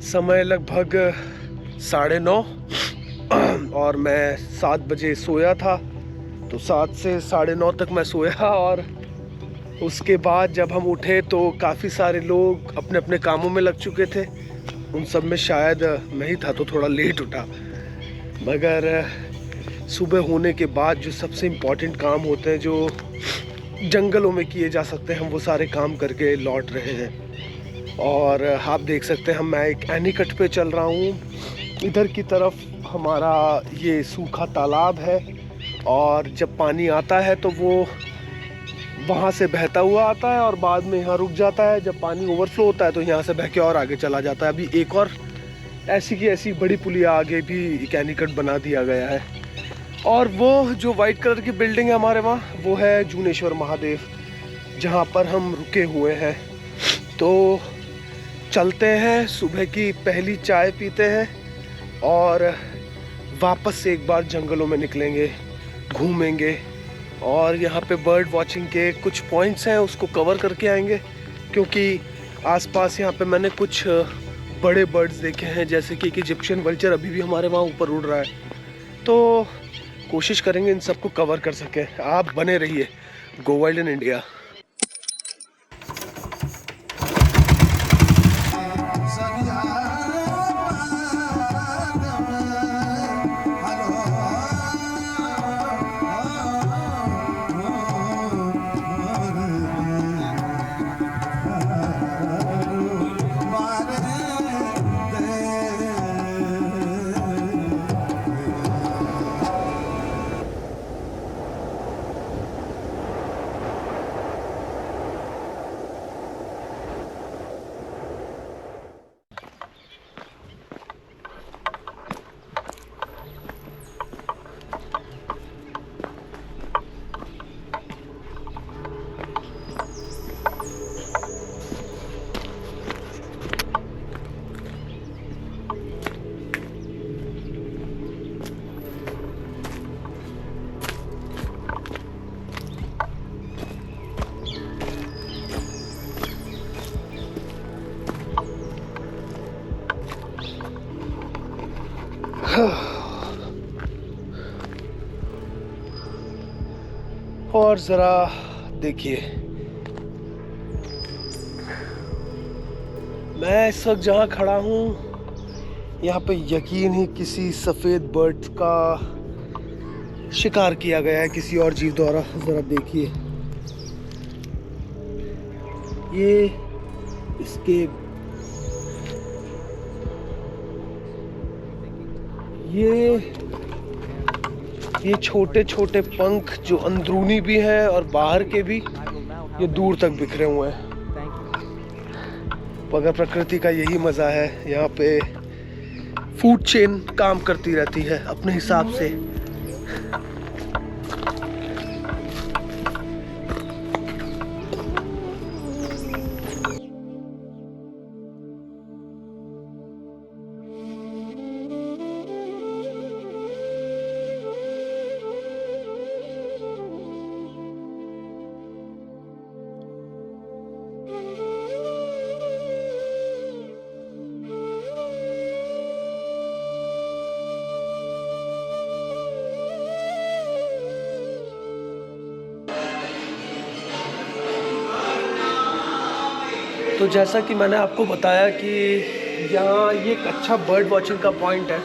समय लगभग 9:30 और मैं 7 बजे सोया था, तो 7 से 9:30 तक मैं सोया। और उसके बाद जब हम उठे तो काफ़ी सारे लोग अपने अपने कामों में लग चुके थे। उन सब में शायद मैं ही था, तो थोड़ा लेट उठा। मगर सुबह होने के बाद जो सबसे इम्पॉर्टेंट काम होते हैं, जो जंगलों में किए जा सकते हैं, हम वो सारे काम करके लौट रहे हैं। और आप देख सकते हैं मैं एक एनीकट पे चल रहा हूँ। इधर की तरफ हमारा ये सूखा तालाब है, और जब पानी आता है तो वो वहाँ से बहता हुआ आता है और बाद में यहाँ रुक जाता है। जब पानी ओवरफ्लो होता है तो यहाँ से बह के और आगे चला जाता है। अभी एक और ऐसी की ऐसी बड़ी पुलिया आगे भी एक एनीकट बना दिया गया है। और वो जो वाइट कलर की बिल्डिंग है हमारे वहाँ, वो है जूनेश्वर महादेव, जहाँ पर हम रुके हुए हैं। तो चलते हैं, सुबह की पहली चाय पीते हैं और वापस से एक बार जंगलों में निकलेंगे, घूमेंगे। और यहाँ पे बर्ड वॉचिंग के कुछ पॉइंट्स हैं, उसको कवर करके आएंगे, क्योंकि आसपास यहाँ पे मैंने कुछ बड़े बर्ड्स देखे हैं, जैसे कि एक इजिप्शियन वल्चर अभी भी हमारे वहाँ ऊपर उड़ रहा है। तो कोशिश करेंगे इन सबको कवर कर सकें। आप बने रहिए गो वाइल्ड इन इंडिया। और ज़रा देखिए, मैं इस वक्त जहाँ खड़ा हूँ, यहाँ पे यकीन ही किसी सफ़ेद बर्ड का शिकार किया गया है किसी और जीव द्वारा। ज़रा देखिए, ये इसके ये छोटे छोटे पंख जो अंदरूनी भी हैं और बाहर के भी, ये दूर तक बिखरे हुए हैं। मगर प्रकृति का यही मज़ा है, यहाँ पे फूड चेन काम करती रहती है अपने हिसाब से। तो जैसा कि मैंने आपको बताया कि यहाँ ये एक अच्छा बर्ड वॉचिंग का पॉइंट है।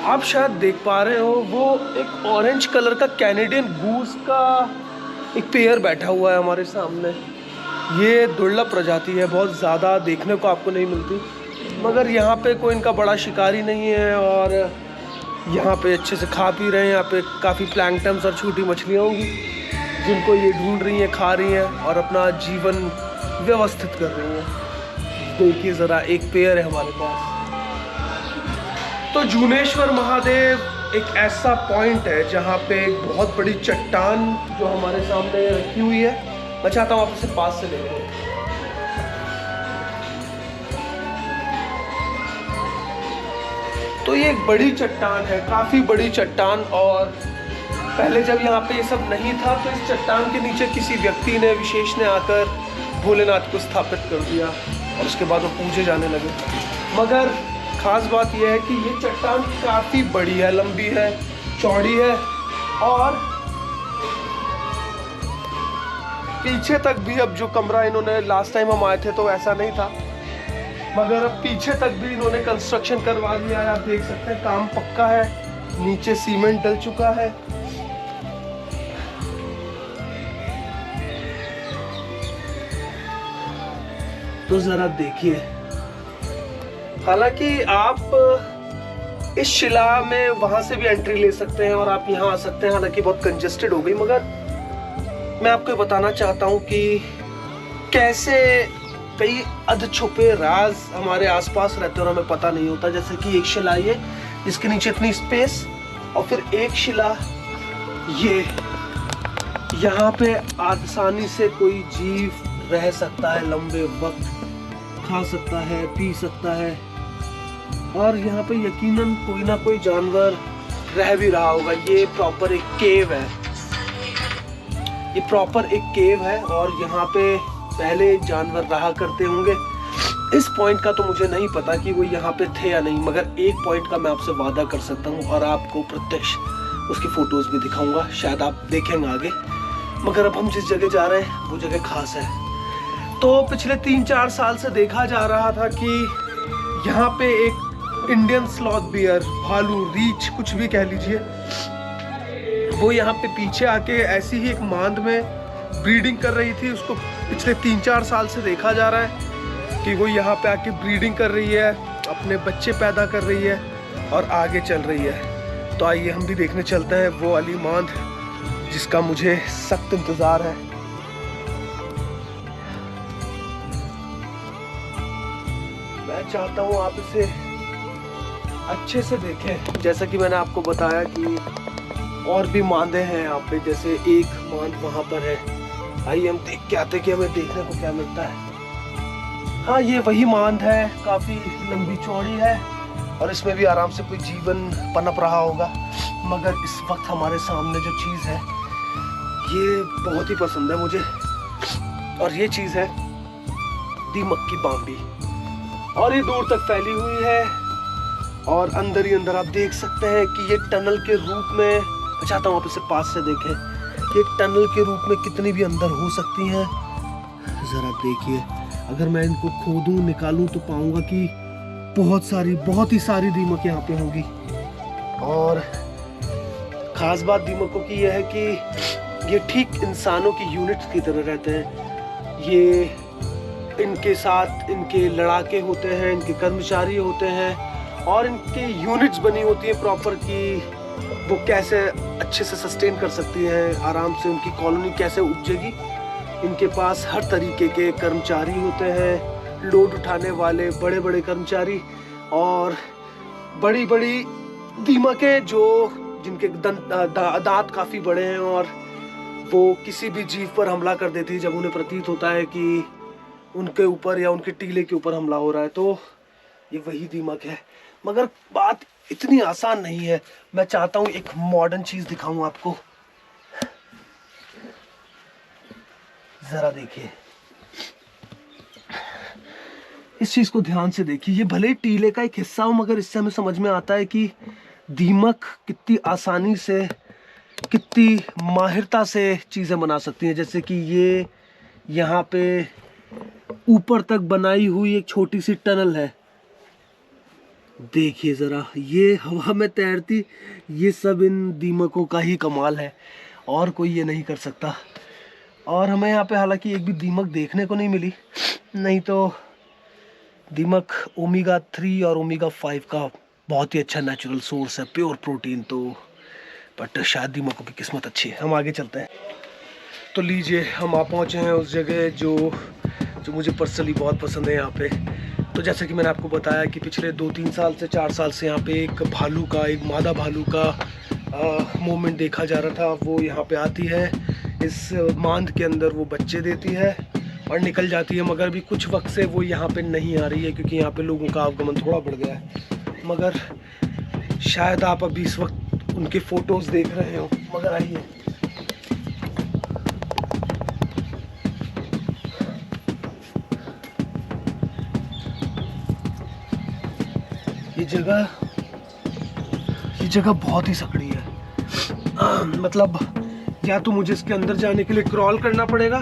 आप शायद देख पा रहे हो, वो एक ऑरेंज कलर का कैनेडियन गूस का एक पेयर बैठा हुआ है हमारे सामने। ये दुर्लभ प्रजाति है, बहुत ज़्यादा देखने को आपको नहीं मिलती, मगर यहाँ पे कोई इनका बड़ा शिकारी नहीं है और यहाँ पे अच्छे से खा पी रहे हैं। यहाँ पे काफ़ी प्लैंकटन्स और छोटी मछलियाँ होंगी जिनको ये ढूंढ रही हैं, खा रही हैं और अपना जीवन व्यवस्थित कर रही हैं। देखिए ज़रा, एक पेयर है हमारे पास। तो जूनेश्वर महादेव एक ऐसा पॉइंट है जहाँ पे एक बहुत बड़ी चट्टान जो हमारे सामने रखी हुई है, मैं चाहता हूँ आप इसे पास से ले लें। तो ये एक बड़ी चट्टान है, काफ़ी बड़ी चट्टान। और पहले जब यहाँ पे ये सब नहीं था तो इस चट्टान के नीचे किसी व्यक्ति ने, विशेष ने आकर भोलेनाथ को स्थापित कर दिया। और उसके बाद वो पूजे जाने लगे। मगर ख़ास बात यह है कि ये चट्टान काफ़ी बड़ी है, लंबी है, चौड़ी है और पीछे तक भी, अब जो कमरा इन्होंने लास्ट टाइम हम आए थे तो ऐसा नहीं था, मगर अब पीछे तक भी इन्होंने कंस्ट्रक्शन करवा दिया है। आप देख सकते हैं काम पक्का है, नीचे सीमेंट डल चुका है। तो जरा देखिए, हालांकि आप इस शिला में वहां से भी एंट्री ले सकते हैं और आप यहाँ आ सकते हैं। हालांकि बहुत कंजेस्टेड हो गई, मगर मैं आपको बताना चाहता हूँ कि कैसे कई अधछुपे राज हमारे आसपास रहते हैं और हमें पता नहीं होता। जैसे कि एक शिला ये, जिसके नीचे इतनी स्पेस, और फिर एक शिला ये, यहाँ पे आसानी से कोई जीव रह सकता है, लंबे वक्त खा सकता है, पी सकता है, और यहाँ पे यकीनन कोई ना कोई जानवर रह भी रहा होगा। ये प्रॉपर एक केव है, ये प्रॉपर एक केव है और यहाँ पे पहले जानवर रहा करते होंगे। इस पॉइंट का तो मुझे नहीं पता कि वो यहाँ पे थे या नहीं, मगर एक पॉइंट का मैं आपसे वादा कर सकता हूँ और आपको प्रत्यक्ष उसकी फोटोज भी दिखाऊंगा, शायद आप देखेंगे आगे। मगर अब हम जिस जगह जा रहे हैं वो जगह खास है। तो पिछले 3-4 साल से देखा जा रहा था कि यहाँ पे एक इंडियन स्लॉथ बियर, भालू, रीछ, कुछ भी कह लीजिए, वो यहाँ पे पीछे आके ऐसी ही एक मांद में ब्रीडिंग कर रही थी। उसको पिछले 3-4 साल से देखा जा रहा है कि वो यहाँ पे आके ब्रीडिंग कर रही है, अपने बच्चे पैदा कर रही है और आगे चल रही है। तो आइए हम भी देखने चलते हैं वो वाली मांद जिसका मुझे सख्त इंतज़ार है। मैं चाहता हूँ आप इसे अच्छे से देखें। जैसा कि मैंने आपको बताया कि और भी मांदे हैं यहाँ पे, जैसे एक मांद वहाँ पर है। आइए हम देख के आते कि हमें देखने को क्या मिलता है। हाँ, ये वही मांद है, काफ़ी लंबी चौड़ी है और इसमें भी आराम से कोई जीवन पनप रहा होगा। मगर इस वक्त हमारे सामने जो चीज़ है ये बहुत ही पसंद है मुझे, और ये चीज़ है दीमक की बांबी, और ये दूर तक फैली हुई है और अंदर ही अंदर आप देख सकते हैं कि ये टनल के रूप में, मैं चाहता हूँ आप इसे पास से देखें, ये टनल के रूप में कितनी भी अंदर हो सकती हैं। ज़रा देखिए, अगर मैं इनको खोदूं निकालूं तो पाऊंगा कि बहुत ही सारी दीमक यहाँ पे होगी। और ख़ास बात दीमकों की यह है कि ये ठीक इंसानों की यूनिट्स की तरह रहते हैं। ये इनके साथ इनके लड़ाके होते हैं, इनके कर्मचारी होते हैं और इनकी यूनिट्स बनी होती है प्रॉपर कि वो कैसे अच्छे से सस्टेन कर सकती हैं, आराम से उनकी कॉलोनी कैसे उपजेगी। इनके पास हर तरीके के कर्मचारी होते हैं, लोड उठाने वाले बड़े बड़े कर्मचारी, और बड़ी बड़ी दीमकें जो जिनके दांत काफ़ी बड़े हैं और वो किसी भी जीव पर हमला कर देती है जब उन्हें प्रतीत होता है कि उनके ऊपर या उनके टीले के ऊपर हमला हो रहा है। तो ये वही दीमक है। मगर बात इतनी आसान नहीं है। मैं चाहता हूँ एक मॉडर्न चीज़ दिखाऊं आपको। ज़रा देखिए, इस चीज़ को ध्यान से देखिए। ये भले ही टीले का एक हिस्सा हो, मगर इससे हमें समझ में आता है कि दीमक कितनी आसानी से, कितनी माहिरता से चीज़ें बना सकती हैं। जैसे कि ये यहाँ पे ऊपर तक बनाई हुई एक छोटी सी टनल है, देखिए ज़रा, ये हवा में तैरती, ये सब इन दीमकों का ही कमाल है और कोई ये नहीं कर सकता। और हमें यहाँ पे हालांकि एक भी दीमक देखने को नहीं मिली, नहीं तो दीमक ओमेगा 3 और ओमेगा 5 का बहुत ही अच्छा नेचुरल सोर्स है, प्योर प्रोटीन। तो बट शायद दीमकों की किस्मत अच्छी है। हम आगे चलते हैं। तो लीजिए, हम आ पहुँचे हैं उस जगह जो मुझे पर्सनली बहुत पसंद है यहाँ पे। तो जैसे कि मैंने आपको बताया कि पिछले 2-3 साल से 4 साल से यहाँ पे एक भालू का, एक मादा भालू का मूवमेंट देखा जा रहा था। वो यहाँ पे आती है, इस मांद के अंदर वो बच्चे देती है और निकल जाती है। मगर अभी कुछ वक्त से वो यहाँ पे नहीं आ रही है क्योंकि यहाँ पे लोगों का आवागमन थोड़ा बढ़ गया है। मगर शायद आप अभी इस वक्त उनके फ़ोटोज़ देख रहे हो। मगर आइए, ये जगह बहुत ही सकड़ी है। मतलब या तो मुझे इसके अंदर जाने के लिए क्रॉल करना पड़ेगा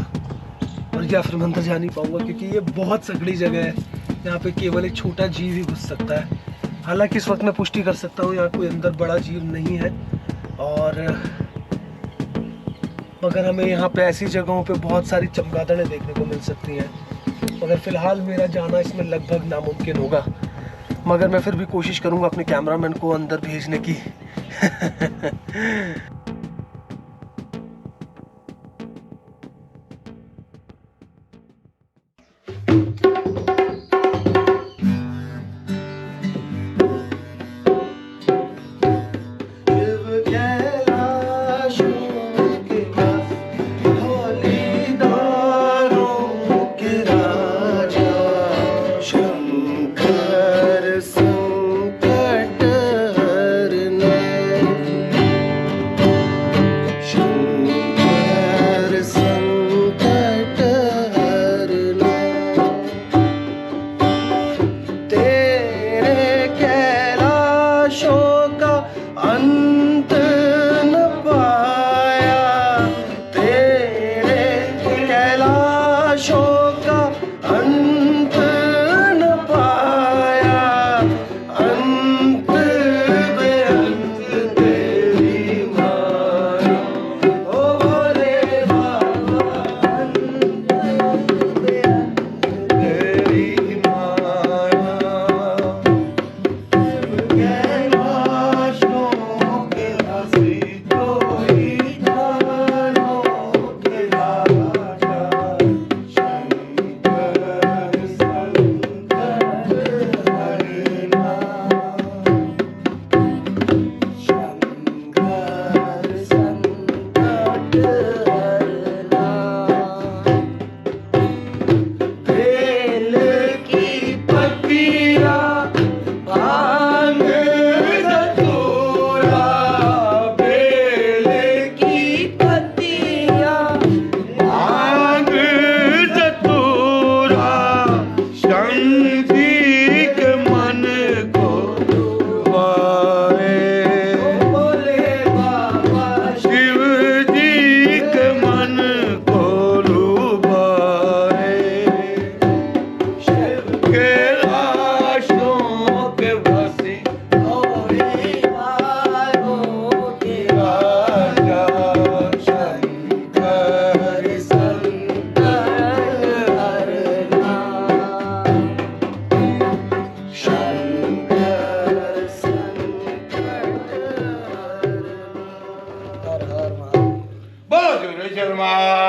और या फिर मैं अंदर जा नहीं पाऊंगा, क्योंकि ये बहुत सकड़ी जगह है। यहाँ पे केवल एक छोटा जीव ही घुस सकता है। हालांकि इस वक्त मैं पुष्टि कर सकता हूँ यहाँ कोई अंदर बड़ा जीव नहीं है, और मगर हमें यहाँ पे ऐसी जगहों पे बहुत सारी चमगादड़ें देखने को मिल सकती हैं। मगर फ़िलहाल मेरा जाना इसमें लगभग नामुमकिन होगा, मगर मैं फिर भी कोशिश करूँगा अपने कैमरामैन को अंदर भेजने की।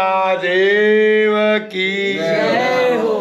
महादेव की जय हो।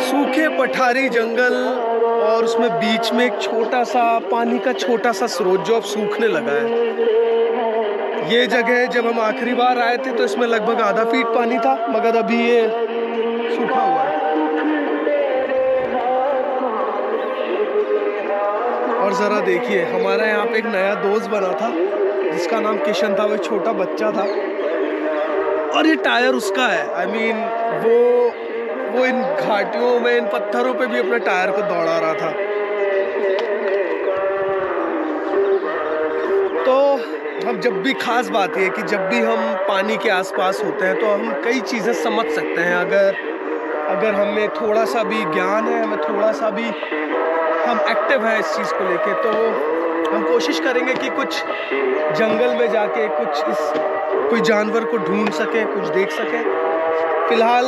सूखे पठारी जंगल और उसमें बीच में एक छोटा सा पानी का छोटा सा स्रोत जो अब सूखने लगा है। ये जगह जब हम आखिरी बार आए थे तो इसमें लगभग आधा फीट पानी था, मगर अभी ये सूखा हुआ है। और ज़रा देखिए, हमारा यहाँ पे एक नया दोस्त बना था जिसका नाम किशन था। वो छोटा बच्चा था और ये टायर उसका है। I mean, वो इन घाटियों में, इन पत्थरों पे भी अपने टायर को दौड़ा रहा था। तो हम जब भी, खास बात ये है कि जब भी हम पानी के आसपास होते हैं तो हम कई चीज़ें समझ सकते हैं। अगर हमें थोड़ा सा भी ज्ञान है, हमें थोड़ा सा भी हम एक्टिव हैं इस चीज़ को लेके, तो हम कोशिश करेंगे कि कुछ जंगल में जाके कोई जानवर को ढूंढ सके, कुछ देख सके। फिलहाल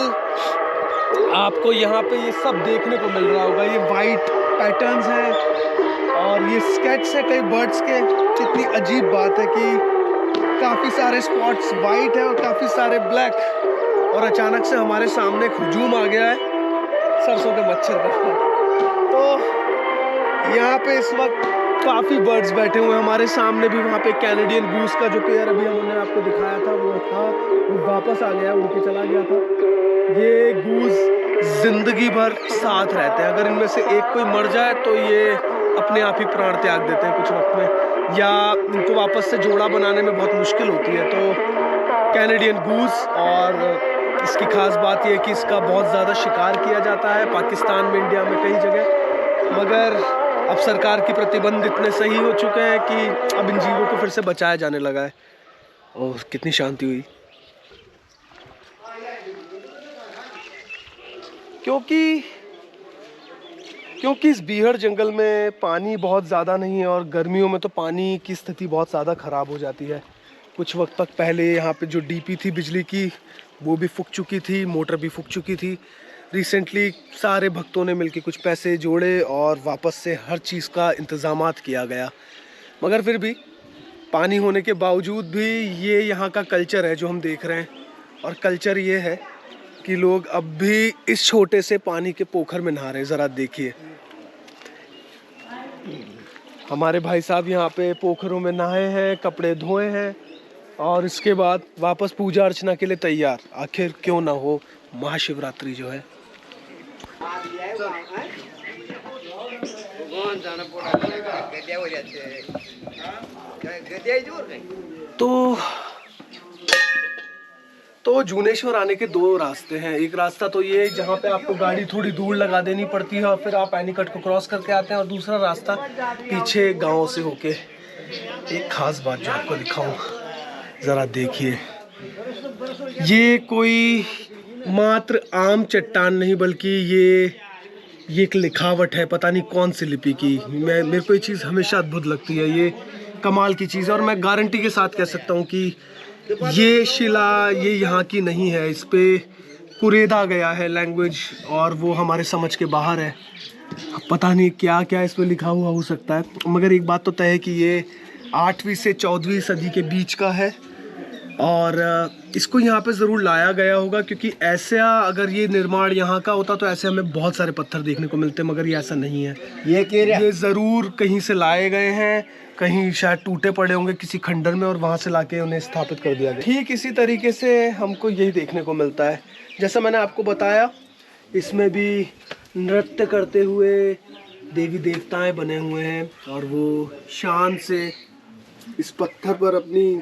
आपको यहाँ पे ये सब देखने को मिल रहा होगा। ये वाइट पैटर्न्स हैं और ये स्केच है कई बर्ड्स के। कितनी अजीब बात है कि काफ़ी सारे स्पॉट्स वाइट है और काफ़ी सारे ब्लैक, और अचानक से हमारे सामने एक हुजूम आ गया है सरसों के मच्छर का। तो यहाँ पे इस वक्त काफ़ी बर्ड्स बैठे हुए हैं हमारे सामने भी। वहाँ पे कैनेडियन गूस का जो पेयर अभी हमने आपको दिखाया था वो वापस आ गया, उड़ के चला गया था। ये गूस जिंदगी भर साथ रहते हैं। अगर इनमें से एक कोई मर जाए तो ये अपने आप ही प्राण त्याग देते हैं कुछ वक्त में, या इनको वापस से जोड़ा बनाने में बहुत मुश्किल होती है। तो कैनेडियन गूस, और इसकी खास बात यह है कि इसका बहुत ज़्यादा शिकार किया जाता है पाकिस्तान में, इंडिया में, कई जगह। मगर अब सरकार की प्रतिबंध इतने सही हो चुके हैं कि अब इन जीवों को फिर से बचाया जाने लगा है। और कितनी शांति हुई, क्योंकि इस बीहड़ जंगल में पानी बहुत ज़्यादा नहीं है, और गर्मियों में तो पानी की स्थिति बहुत ज़्यादा ख़राब हो जाती है। कुछ वक्त तक पहले यहाँ पे जो डीपी थी बिजली की वो भी फूक चुकी थी, मोटर भी फूक चुकी थी। रिसेंटली सारे भक्तों ने मिलकर कुछ पैसे जोड़े और वापस से हर चीज़ का इंतज़ामात किया गया। मगर फिर भी पानी होने के बावजूद भी ये यहाँ का कल्चर है जो हम देख रहे हैं। और कल्चर ये है कि लोग अब भी इस छोटे से पानी के पोखर में नहा रहे हैं। ज़रा देखिए, हमारे भाई साहब यहाँ पे पोखरों में नहाए हैं, कपड़े धोए हैं और इसके बाद वापस पूजा अर्चना के लिए तैयार। आखिर क्यों ना हो, महाशिवरात्रि जो है। तो जूनेश्वर आने के दो रास्ते हैं। एक रास्ता तो ये जहाँ पे आपको गाड़ी थोड़ी दूर लगा देनी पड़ती है और फिर आप एनीकट को क्रॉस करके आते हैं, और दूसरा रास्ता पीछे गांव से होके। एक खास बात जो आपको दिखाऊं, ज़रा देखिए, ये कोई मात्र आम चट्टान नहीं बल्कि ये एक लिखावट है, पता नहीं कौन सी लिपि की। मेरे को ये चीज़ हमेशा अद्भुत लगती है, ये कमाल की चीज़ है। और मैं गारंटी के साथ कह सकता हूँ कि ये शिला ये यहाँ की नहीं है, इस पे कुरेदा गया है लैंग्वेज, और वो हमारे समझ के बाहर है। पता नहीं क्या क्या इस पे लिखा हुआ हो सकता है, मगर एक बात तो तय है कि ये 8वीं से 14वीं सदी के बीच का है। और इसको यहाँ पे ज़रूर लाया गया होगा, क्योंकि ऐसा अगर ये निर्माण यहाँ का होता तो ऐसे हमें बहुत सारे पत्थर देखने को मिलते, मगर ये ऐसा नहीं है। ये ज़रूर कहीं से लाए गए हैं, कहीं शायद टूटे पड़े होंगे किसी खंडर में और वहाँ से लाके उन्हें स्थापित कर दिया गया। ठीक इसी तरीके से हमको यही देखने को मिलता है। जैसा मैंने आपको बताया, इसमें भी नृत्य करते हुए देवी देवताएं बने हुए हैं और वो शान से इस पत्थर पर अपनी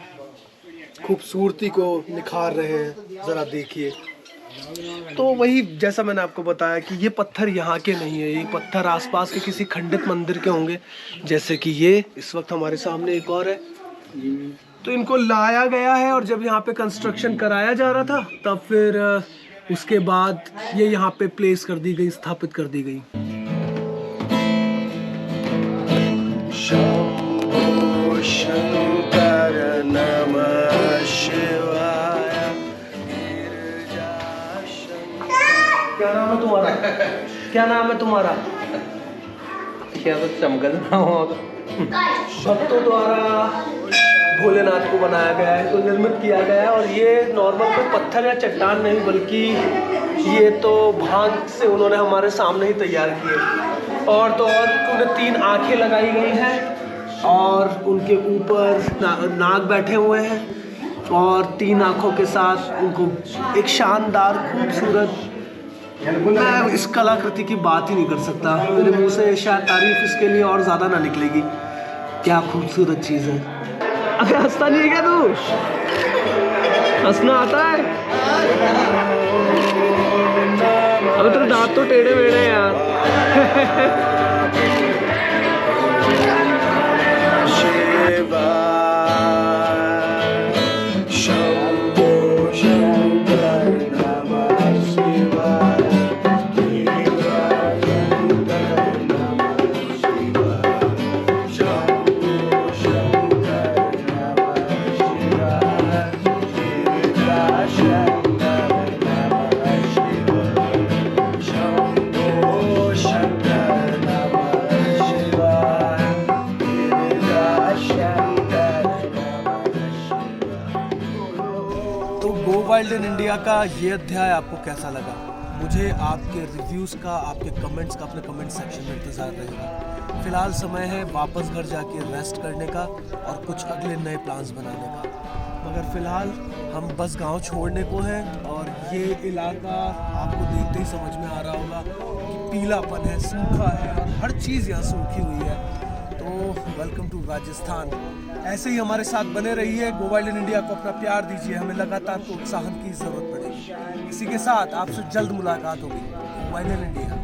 खूबसूरती को निखार रहे हैं। ज़रा देखिए, तो वही जैसा मैंने आपको बताया कि ये पत्थर यहाँ के नहीं है, ये पत्थर आसपास के किसी खंडित मंदिर के होंगे, जैसे कि ये इस वक्त हमारे सामने एक और है। तो इनको लाया गया है और जब यहाँ पे कंस्ट्रक्शन कराया जा रहा था तब फिर उसके बाद ये यहाँ पे प्लेस कर दी गई, स्थापित कर दी गई। क्या नाम है तुम्हारा? क्या नाम है तुम्हारा? क्या तो चमकल रहा हूँ। भक्तों द्वारा भोलेनाथ को बनाया गया है, तो निर्मित किया गया है। और ये नॉर्मल कोई पत्थर या चट्टान नहीं, बल्कि ये तो भांग से उन्होंने हमारे सामने ही तैयार किए। और तो और उन्हें 3 आँखें लगाई गई हैं और उनके ऊपर नाग बैठे हुए हैं और 3 आँखों के साथ उनको एक शानदार खूबसूरत, मैं इस कलाकृति की बात ही नहीं कर सकता, मेरे मुंह से शायद तारीफ इसके लिए और ज़्यादा ना निकलेगी। क्या खूबसूरत चीज़ है। अबे हंसता नहीं है क्या तू? हंसना आता है? अबे तेरे दांत तो टेढ़े मेढ़े हैं यार। वाइल्ड इन इंडिया का ये अध्याय आपको कैसा लगा? मुझे आपके रिव्यूज़ का, आपके कमेंट्स का अपने कमेंट सेक्शन में इंतज़ार रहेगा। फ़िलहाल समय है वापस घर जाके रेस्ट करने का और कुछ अगले नए प्लान्स बनाने का। मगर फ़िलहाल हम बस गांव छोड़ने को हैं और ये इलाका आपको देखते ही समझ में आ रहा होगा कि पीलापन है, सूखा है और हर चीज़ यहाँ सूखी हुई है। तो वेलकम टू राजस्थान। ऐसे ही हमारे साथ बने रहिए, गो वाइल्ड इन इंडिया को अपना प्यार दीजिए, हमें लगातार प्रोत्साहन की ज़रूरत पड़ेगी। इसी के साथ आपसे जल्द मुलाकात होगी। गो वाइल्ड इन इंडिया।